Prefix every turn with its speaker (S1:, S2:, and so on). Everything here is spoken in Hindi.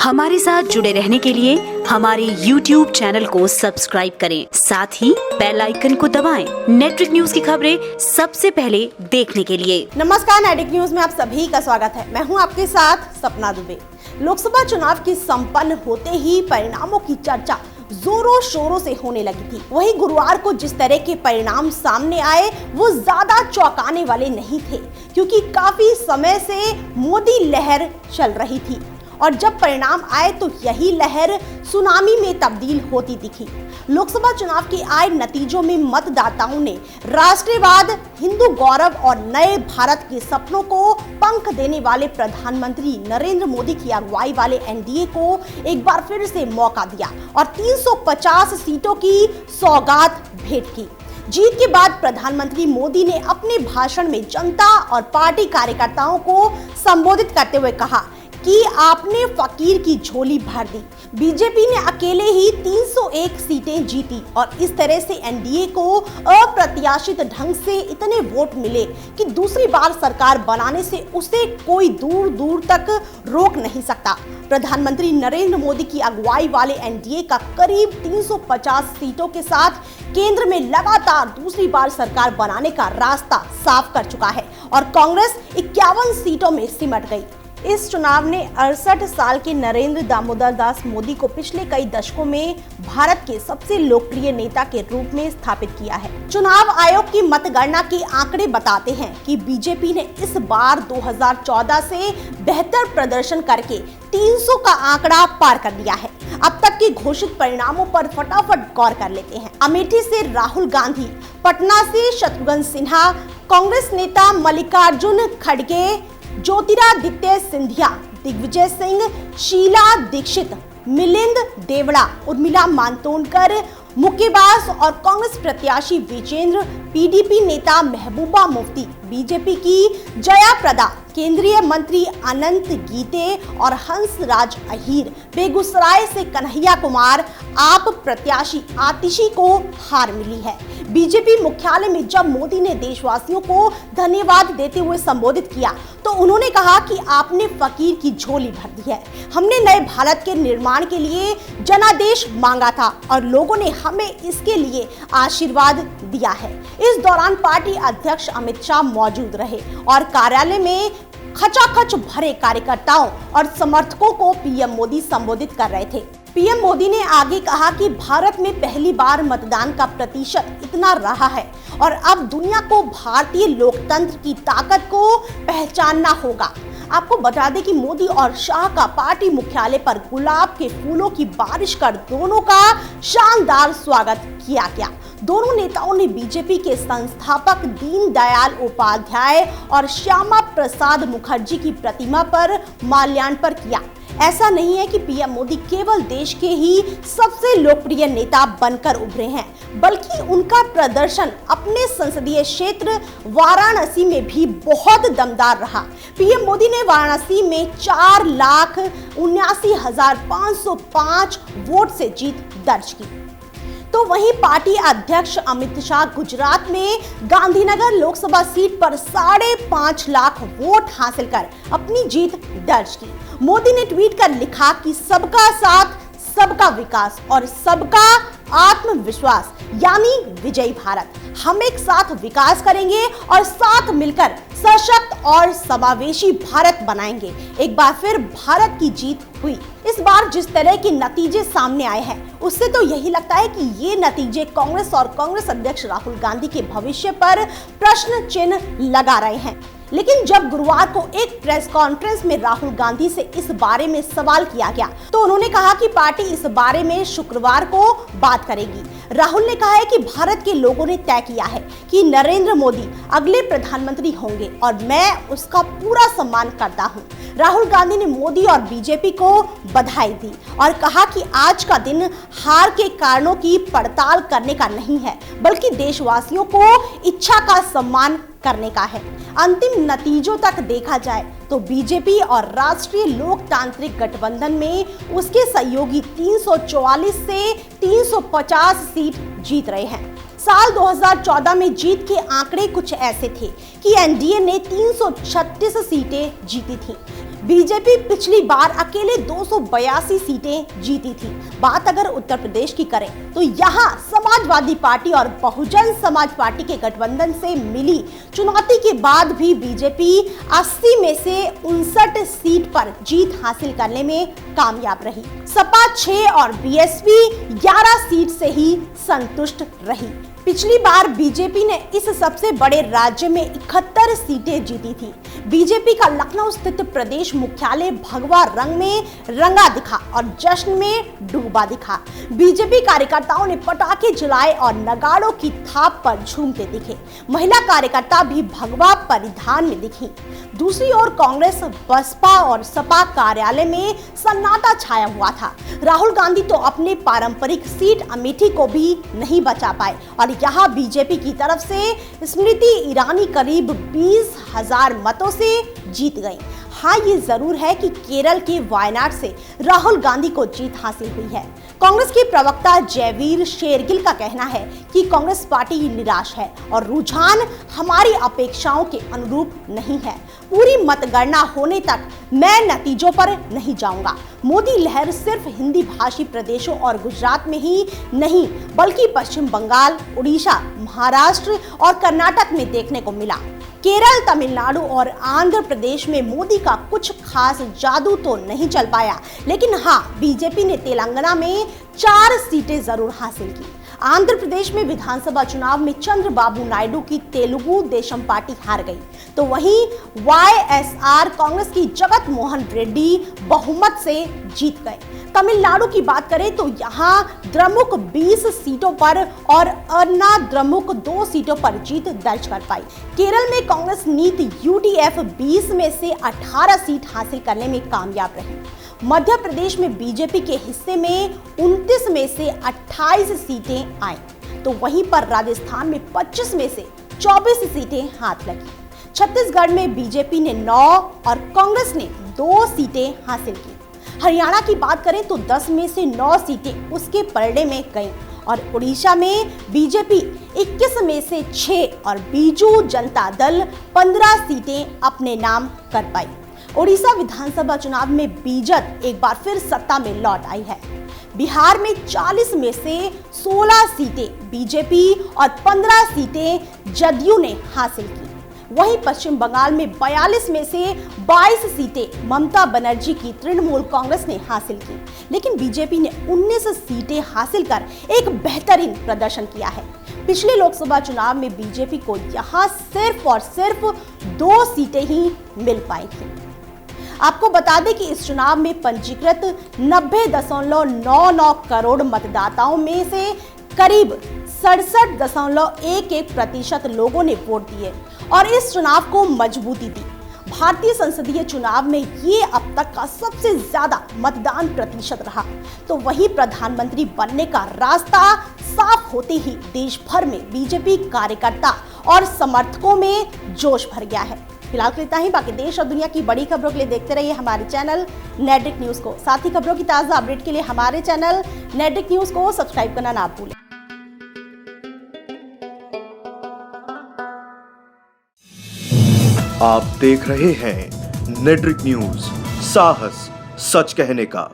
S1: हमारे साथ जुड़े रहने के लिए हमारे YouTube चैनल को सब्सक्राइब करें, साथ ही बेल आइकन को दबाएं। नेटवर्क न्यूज की खबरें सबसे पहले देखने के लिए।
S2: नमस्कार, नेटवर्क न्यूज में आप सभी का स्वागत है। मैं हूं आपके साथ सपना दुबे। लोकसभा चुनाव की संपन्न होते ही परिणामों की चर्चा जोरों शोरों से होने लगी थी। वहीं गुरुवार को जिस तरह के परिणाम सामने आए वो ज्यादा चौंकाने वाले नहीं थे, क्योंकि काफी समय से मोदी लहर चल रही थी और जब परिणाम आए तो यही लहर सुनामी में तब्दील होती दिखी। लोकसभा चुनाव के आए नतीजों में मतदाताओं ने राष्ट्रवाद, हिंदू गौरव और नए भारत के सपनों को पंख देने वाले प्रधानमंत्री नरेंद्र मोदी की अगुवाई वाले एनडीए को एक बार फिर से मौका दिया और 350 सीटों की सौगात भेंट की। जीत के बाद प्रधानमंत्री मोदी ने अपने भाषण में जनता और पार्टी कार्यकर्ताओं को संबोधित करते हुए कहा कि आपने फकीर की झोली भर दी। बीजेपी ने अकेले ही 301 सीटें जीती और इस तरह से एनडीए को अप्रत्याशित ढंग से इतने वोट मिले कि दूसरी बार सरकार बनाने से उसे कोई दूर दूर तक रोक नहीं सकता। प्रधानमंत्री नरेंद्र मोदी की अगुवाई वाले एनडीए का करीब 350 सीटों के साथ केंद्र में लगातार दूसरी बार सरकार बनाने का रास्ता साफ कर चुका है और कांग्रेस 51 सीटों में सिमट गई। इस चुनाव ने 68 साल के नरेंद्र दामोदर दास मोदी को पिछले कई दशकों में भारत के सबसे लोकप्रिय नेता के रूप में स्थापित किया है। चुनाव आयोग की मतगणना के आंकड़े बताते हैं कि बीजेपी ने इस बार 2014 से बेहतर प्रदर्शन करके 300 का आंकड़ा पार कर लिया है। अब तक के घोषित परिणामों पर फटाफट गौर कर लेते हैं। अमेठी से राहुल गांधी, पटना से शत्रुघ्न सिन्हा, कांग्रेस नेता मल्लिकार्जुन खड़गे, ज्योतिरादित्य सिंधिया, दिग्विजय सिंह, शीला दीक्षित, मिलिंद देवड़ा, उर्मिला मातोंडकर, मुक्केबाज और कांग्रेस प्रत्याशी विजेंद्र, पीडीपी नेता महबूबा मुफ्ती, बीजेपी की जया प्रदा, केंद्रीय मंत्री अनंत गीते और हंसराज अहीर, बेगूसराय से कन्हैया कुमार, आप प्रत्याशी आतिशी को हार मिली है। बीजेपी मुख्यालय में जब मोदी ने देशवासियों को धन्यवाद देते हुए संबोधित किया तो उन्होंने कहा कि आपने फकीर की झोली भर दी है। हमने नए भारत के निर्माण के लिए जनादेश मांगा था और लोगों ने हमें इसके लिए आशीर्वाद दिया है। इस दौरान पार्टी अध्यक्ष अमित शाह मौजूद रहे और कार्यालय में खचाखच भरे कार्यकर्ताओं और समर्थकों को पीएम मोदी संबोधित कर रहे थे। पीएम मोदी ने आगे कहा कि भारत में पहली बार मतदान का प्रतिशत इतना रहा है और अब दुनिया को भारतीय लोकतंत्र की ताकत को पहचानना होगा। आपको बता दें कि मोदी और शाह का पार्टी मुख्यालय पर गुलाब के फूलों की बारिश कर दोनों का शानदार स्वागत किया गया। दोनों नेताओं ने बीजेपी के संस्थापक दीनदयाल उपाध्याय और श्यामा प्रसाद मुखर्जी की प्रतिमा पर माल्यार्पण किया। ऐसा नहीं है कि पीएम मोदी केवल देश के ही सबसे लोकप्रिय नेता बनकर उभरे हैं, बल्कि उनका प्रदर्शन अपने संसदीय क्षेत्र वाराणसी में भी बहुत दमदार रहा। पीएम मोदी ने वाराणसी में 4,79,505 वोट से जीत दर्ज की। तो वहीं पार्टी अध्यक्ष अमित शाह गुजरात में गांधीनगर लोकसभा सीट पर 5.5 लाख वोट हासिल कर अपनी जीत दर्ज की। मोदी ने ट्वीट कर लिखा कि सबका साथ, सबका विकास और सबका आत्मविश्वास यानी विजयी भारत। हम एक साथ विकास करेंगे और साथ मिलकर सशक्त और समावेशी भारत बनाएंगे। एक बार फिर भारत की जीत हुई। इस बार जिस तरह के नतीजे सामने आए हैं उससे तो यही लगता है कि ये नतीजे कांग्रेस और कांग्रेस अध्यक्ष राहुल गांधी के भविष्य पर प्रश्न चिन्ह लगा रहे हैं। लेकिन जब गुरुवार को एक प्रेस कॉन्फ्रेंस में राहुल गांधी से इस बारे में सवाल किया गया तो उन्होंने कहा कि पार्टी इस बारे में शुक्रवार को बात करेगी। राहुल ने कहा है कि भारत के लोगों ने तय किया है कि नरेंद्र मोदी अगले प्रधानमंत्री होंगे और मैं उसका पूरा सम्मान करता हूं। राहुल गांधी ने मोदी और बीजेपी को बधाई दी और कहा कि आज का दिन हार के कारणों की पड़ताल करने का नहीं है, बल्कि देशवासियों को इच्छा का सम्मान करने का है। अंतिम नतीजों तक देखा जाए तो बीजेपी और राष्ट्रीय लोकतांत्रिक गठबंधन में उसके सहयोगी 344 से 350 सीट जीत रहे हैं। साल 2014 में जीत के आंकड़े कुछ ऐसे थे कि एनडीए ने 336 सीटें जीती थी। बीजेपी पिछली बार अकेले 282 सीटें जीती थी। बात अगर उत्तर प्रदेश की करें तो यहाँ समाजवादी पार्टी और बहुजन समाज पार्टी के गठबंधन से मिली चुनौती के बाद भी बीजेपी 80 में से 59 सीट पर जीत हासिल करने में कामयाब रही। सपा 6 और बीएसपी 11 सीट से ही संतुष्ट रही। पिछली बार बीजेपी ने इस सबसे बड़े राज्य में 71 सीटें जीती थी। बीजेपी का लखनऊ स्थित प्रदेश मुख्यालय भगवा रंग में रंगा दिखा और जश्न में डूबा दिखा। बीजेपी कार्यकर्ताओं ने पटाखे जलाए और नगाड़ों की थाप पर झूमते दिखे। महिला कार्यकर्ता भी भगवा परिधान में दिखी। दूसरी ओर कांग्रेस, बसपा और सपा कार्यालय में सन्नाटा छाया हुआ था। राहुल गांधी तो अपने पारंपरिक सीट अमेठी को भी नहीं बचा पाए और यहाँ बीजेपी की तरफ से स्मृति ईरानी करीब 20,000 मतों से जीत गई। हाँ, ये जरूर है कि केरल के वायनाड से राहुल गांधी को जीत हासिल हुई है। कांग्रेस के प्रवक्ता जयवीर शेरगिल का कहना है कि कांग्रेस पार्टी निराश है और रुझान हमारी अपेक्षाओं के अनुरूप नहीं है। पूरी मतगणना होने तक मैं नतीजों पर नहीं जाऊंगा। मोदी लहर सिर्फ हिंदी भाषी प्रदेशों और गुजरात में ही नहीं बल्कि पश्चिम बंगाल, उड़ीसा, महाराष्ट्र और कर्नाटक में देखने को मिला। केरल, तमिलनाडु और आंध्र प्रदेश में मोदी का कुछ खास जादू तो नहीं चल पाया, लेकिन हाँ, बीजेपी ने तेलंगाना में 4 सीटें जरूर हासिल की। आंध्र प्रदेश में विधानसभा चुनाव में चंद्रबाबू नायडू की तेलुगु देशम पार्टी हार गई, तो वहीं वाईएसआर कांग्रेस की जगत मोहन रेड्डी बहुमत से जीत गए। तमिलनाडु की बात करें तो यहाँ द्रमुक 20 सीटों पर और अन्ना द्रमुक 2 सीटों पर जीत दर्ज कर पाई। केरल में कांग्रेस नीति यूडीएफ 20 में से 18 सीट हासिल करने में कामयाब रही। मध्य प्रदेश में बीजेपी के हिस्से में 29 में से 28 सीटें आई, तो वहीं पर राजस्थान में 25 में से 24 सीटें हाथ लगी। छत्तीसगढ़ में बीजेपी ने 9 और कांग्रेस ने 2 सीटें हासिल की। हरियाणा की बात करें तो 10 में से 9 सीटें उसके पलड़े में गईं और उड़ीसा में बीजेपी 21 में से 6 और बीजू जनता दल 15 सीटें अपने नाम कर पाई। उड़ीसा विधानसभा चुनाव में बीजेपी एक बार फिर सत्ता में लौट आई है। बिहार में 40 में से 16 सीटें बीजेपी और 15 सीटें जदयू ने हासिल की। वहीं पश्चिम बंगाल में 42 में से 22 सीटें ममता बनर्जी की तृणमूल कांग्रेस ने हासिल की, लेकिन बीजेपी ने 19 सीटें हासिल कर एक बेहतरीन प्रदर्शन किया है। पिछले लोकसभा चुनाव में बीजेपी को यहां सिर्फ और सिर्फ 2 सीटें ही मिल पाई थी। आपको बता दें कि इस चुनाव में पंजीकृत 90.99 करोड़ मतदाताओं में से करीब 67.11% लोगों ने वोट दिए और इस चुनाव को मजबूती दी। भारतीय संसदीय चुनाव में ये अब तक का सबसे ज्यादा मतदान प्रतिशत रहा, तो वहीं प्रधानमंत्री बनने का रास्ता साफ होते ही देश भर में बीजेपी कार्यकर्ता और समर्थकों में जोश भर गया है। फिलहाल इतना ही। बाकी देश और दुनिया की बड़ी खबरों के लिए देखते रहिए हमारे चैनल नेटड्रिक न्यूज को। साथ ही खबरों की ताजा अपडेट के लिए हमारे चैनल नेटड्रिक न्यूज को सब्सक्राइब करना ना भूलें।
S3: आप देख रहे हैं नेटड्रिक न्यूज, साहस सच कहने का।